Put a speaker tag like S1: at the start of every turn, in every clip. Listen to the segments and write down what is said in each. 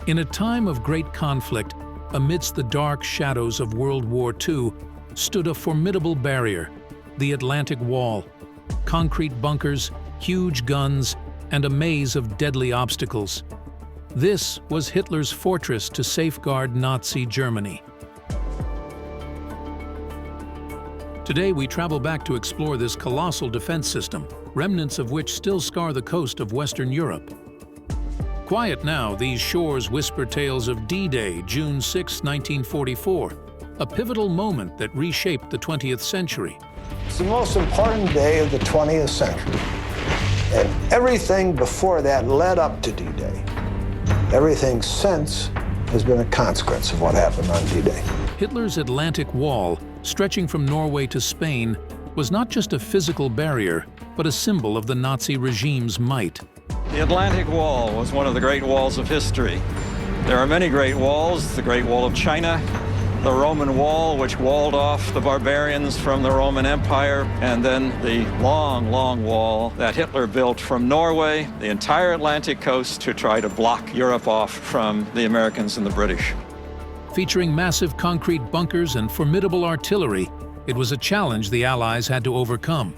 S1: In a time of great conflict, amidst the dark shadows of World War II, stood a formidable barrier, the Atlantic Wall. Concrete bunkers, huge guns, and a maze of deadly obstacles. This was Hitler's fortress to safeguard Nazi Germany. Today we travel back to explore this colossal defense system, remnants of which still scar the coast of Western Europe. Quiet now, these shores whisper tales of D-Day, June 6, 1944, a pivotal moment that reshaped the 20th century.
S2: It's the most important day of the 20th century, and everything before that led up to D-Day. Everything since has been a consequence of what happened on D-Day.
S1: Hitler's Atlantic Wall, stretching from Norway to Spain, was not just a physical barrier, but a symbol of the Nazi regime's might.
S3: The Atlantic Wall was one of the great walls of history. There are many great walls: the Great Wall of China, the Roman Wall, which walled off the barbarians from the Roman Empire, and then the long, long wall that Hitler built from Norway, the entire Atlantic coast, to try to block Europe off from the Americans and the British.
S1: Featuring massive concrete bunkers and formidable artillery, it was a challenge the Allies had to overcome.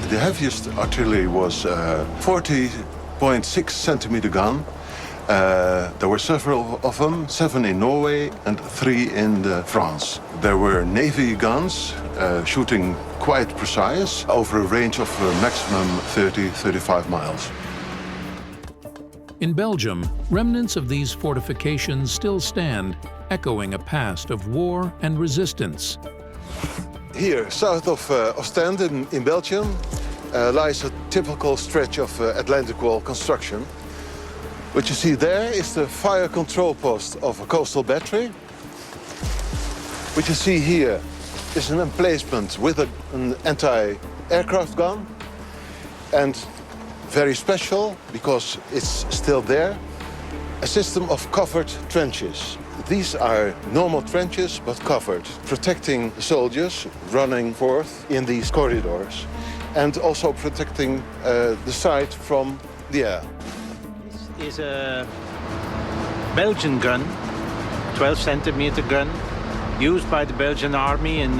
S4: The heaviest artillery was 40.6 centimeter gun. There were several of them, 7 in Norway and 3 in France. There were Navy guns shooting quite precise over a range of maximum 30-35 miles.
S1: In Belgium, remnants of these fortifications still stand, echoing a past of war and resistance.
S4: Here, south of Ostend in Belgium, lies a typical stretch of Atlantic Wall construction. What you see there is the fire control post of a coastal battery. What you see here is an emplacement with an anti-aircraft gun. And very special, because it's still there, a system of covered trenches. These are normal trenches, but covered, protecting the soldiers running forth in these corridors, and also protecting the site from the air.
S5: This is a Belgian gun, 12-centimeter gun, used by the Belgian army in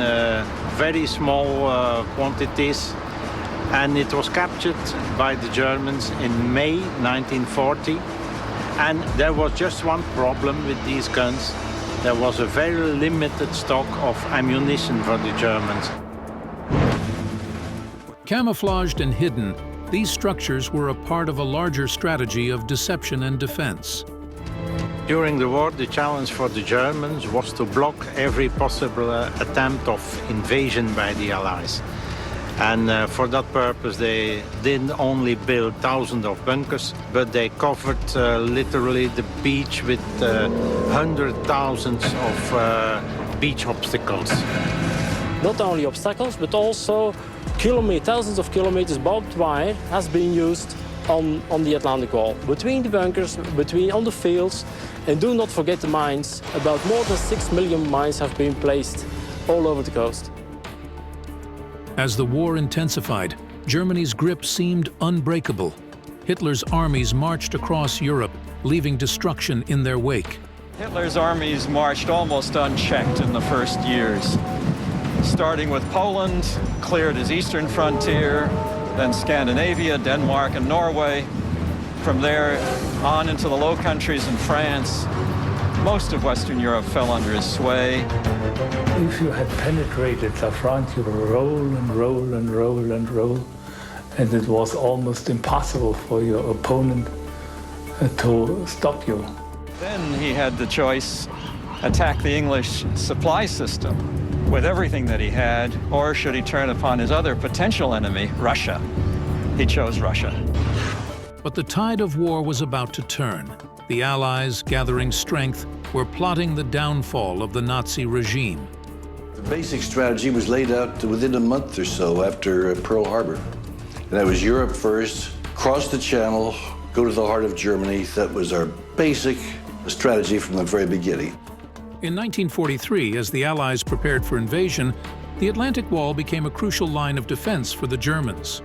S5: very small quantities. And it was captured by the Germans in May 1940. And there was just one problem with these guns. There was a very limited stock of ammunition for the Germans.
S1: Camouflaged and hidden, these structures were a part of a larger strategy of deception and defense.
S5: During the war, the challenge for the Germans was to block every possible attempt of invasion by the Allies. And for that purpose, they didn't only build thousands of bunkers, but they covered literally the beach with hundreds of thousands of beach obstacles.
S6: Not only obstacles, but also thousands of kilometers barbed wire has been used on the Atlantic Wall, between the bunkers, on the fields, and do not forget the mines. About more than 6 million mines have been placed all over the coast.
S1: As the war intensified, Germany's grip seemed unbreakable. Hitler's armies marched across Europe, leaving destruction in their wake.
S3: Hitler's armies marched almost unchecked in the first years, starting with Poland, cleared his eastern frontier, then Scandinavia, Denmark, and Norway. From there on into the Low Countries and France. Most of Western Europe fell under his sway.
S7: If you had penetrated La France, you would roll and roll and roll and roll, and it was almost impossible for your opponent to stop you.
S3: Then he had the choice: attack the English supply system with everything that he had, or should he turn upon his other potential enemy, Russia? He chose Russia.
S1: But the tide of war was about to turn. The Allies, gathering strength, were plotting the downfall of the Nazi regime.
S8: The basic strategy was laid out within a month or so after Pearl Harbor. And that was Europe first, cross the Channel, go to the heart of Germany. That was our basic strategy from the very beginning.
S1: In 1943, as the Allies prepared for invasion, The Atlantic Wall became a crucial line of defense for the Germans.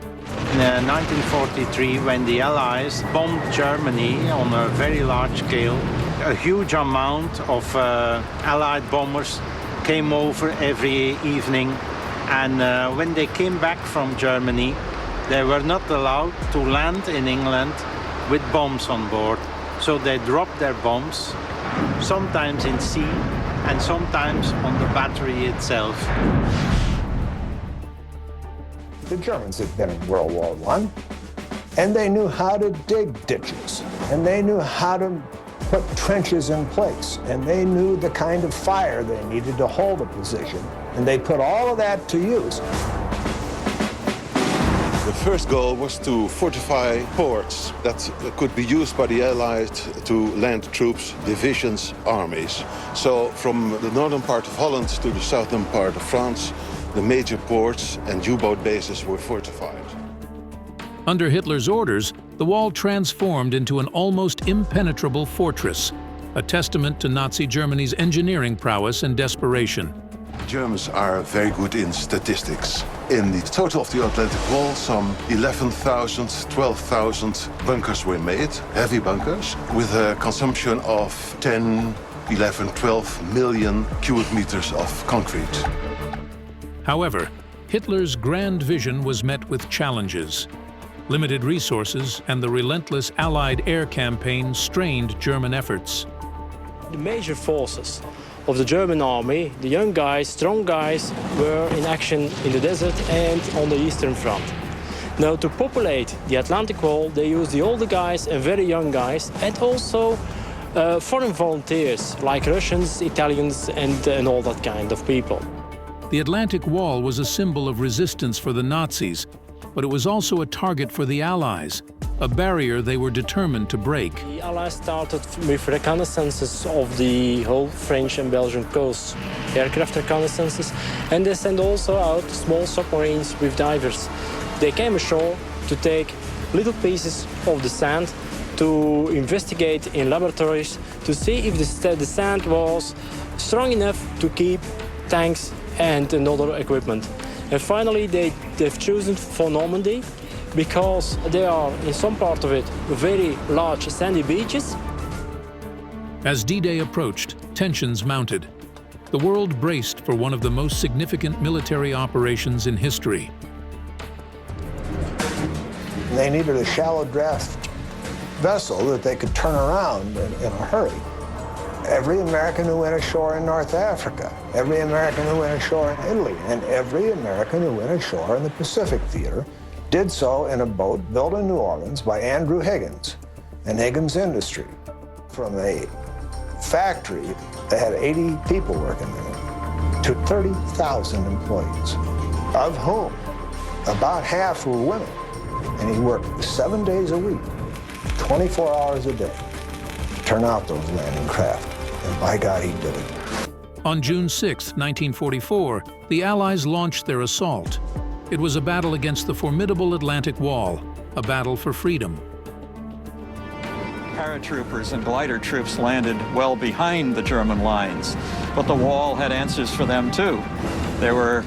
S5: In 1943, when the Allies bombed Germany on a very large scale, a huge amount of Allied bombers came over every evening. And when they came back from Germany, they were not allowed to land in England with bombs on board. So they dropped their bombs, sometimes in sea and sometimes on the battery itself.
S2: The Germans had been in World War I, and they knew how to dig ditches, and they knew how to put trenches in place, and they knew the kind of fire they needed to hold a position, and they put all of that to use.
S4: The first goal was to fortify ports that could be used by the Allies to land troops, divisions, armies. So from the northern part of Holland to the southern part of France, the major ports and U-boat bases were fortified.
S1: Under Hitler's orders, the wall transformed into an almost impenetrable fortress, a testament to Nazi Germany's engineering prowess and desperation.
S4: Germans are very good in statistics. In the total of the Atlantic Wall, some 11,000, 12,000 bunkers were made, heavy bunkers, with a consumption of 10, 11, 12 million cubic meters of concrete.
S1: However, Hitler's grand vision was met with challenges. Limited resources and the relentless Allied air campaign strained German efforts.
S6: The major forces of the German army, the young guys, strong guys, were in action in the desert and on the Eastern Front. Now, to populate the Atlantic Wall, they used the older guys and very young guys, and also foreign volunteers like Russians, Italians, and all that kind of people.
S1: The Atlantic Wall was a symbol of resistance for the Nazis, but it was also a target for the Allies, a barrier they were determined to break.
S6: The Allies started with reconnaissances of the whole French and Belgian coast, aircraft reconnaissances, and they sent also out small submarines with divers. They came ashore to take little pieces of the sand to investigate in laboratories to see if the sand was strong enough to keep tanks and another equipment. And finally, they've chosen for Normandy because there are, in some part of it, very large sandy beaches.
S1: As D-Day approached, tensions mounted. The world braced for one of the most significant military operations in history.
S2: They needed a shallow draft vessel that they could turn around in a hurry. Every American who went ashore in North Africa, every American who went ashore in Italy, and every American who went ashore in the Pacific Theater did so in a boat built in New Orleans by Andrew Higgins and Higgins Industry. From a factory that had 80 people working in it to 30,000 employees, of whom about half were women. And he worked 7 days a week, 24 hours a day, to turn out those landing craft. And by God, he did it.
S1: On June 6, 1944, the Allies launched their assault. It was a battle against the formidable Atlantic Wall, a battle for freedom.
S3: Paratroopers and glider troops landed well behind the German lines, but the wall had answers for them too. There were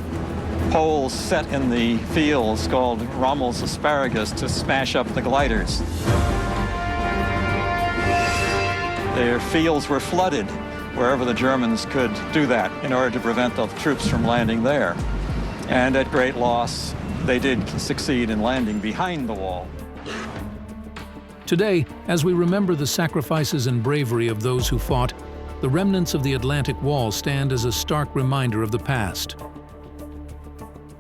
S3: poles set in the fields called Rommel's asparagus to smash up the gliders. Their fields were flooded wherever the Germans could do that in order to prevent the troops from landing there. And at great loss, they did succeed in landing behind the wall.
S1: Today, as we remember the sacrifices and bravery of those who fought, the remnants of the Atlantic Wall stand as a stark reminder of the past.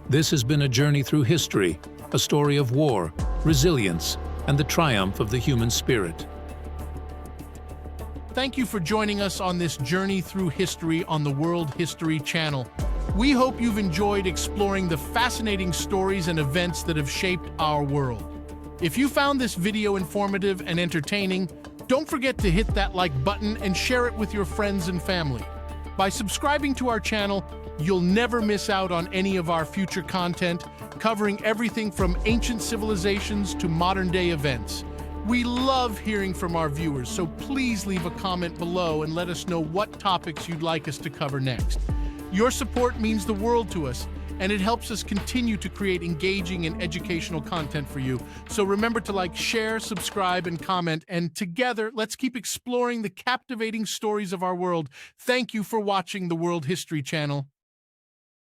S1: This has been a journey through history, a story of war, resilience, and the triumph of the human spirit.
S9: Thank you for joining us on this journey through history on the World History Channel. We hope you've enjoyed exploring the fascinating stories and events that have shaped our world. If you found this video informative and entertaining, don't forget to hit that like button and share it with your friends and family. By subscribing to our channel, you'll never miss out on any of our future content, covering everything from ancient civilizations to modern-day events. We love hearing from our viewers, so please leave a comment below and let us know what topics you'd like us to cover next. Your support means the world to us, and it helps us continue to create engaging and educational content for you. So remember to like, share, subscribe, and comment, and together, let's keep exploring the captivating stories of our world. Thank you for watching the World History Channel.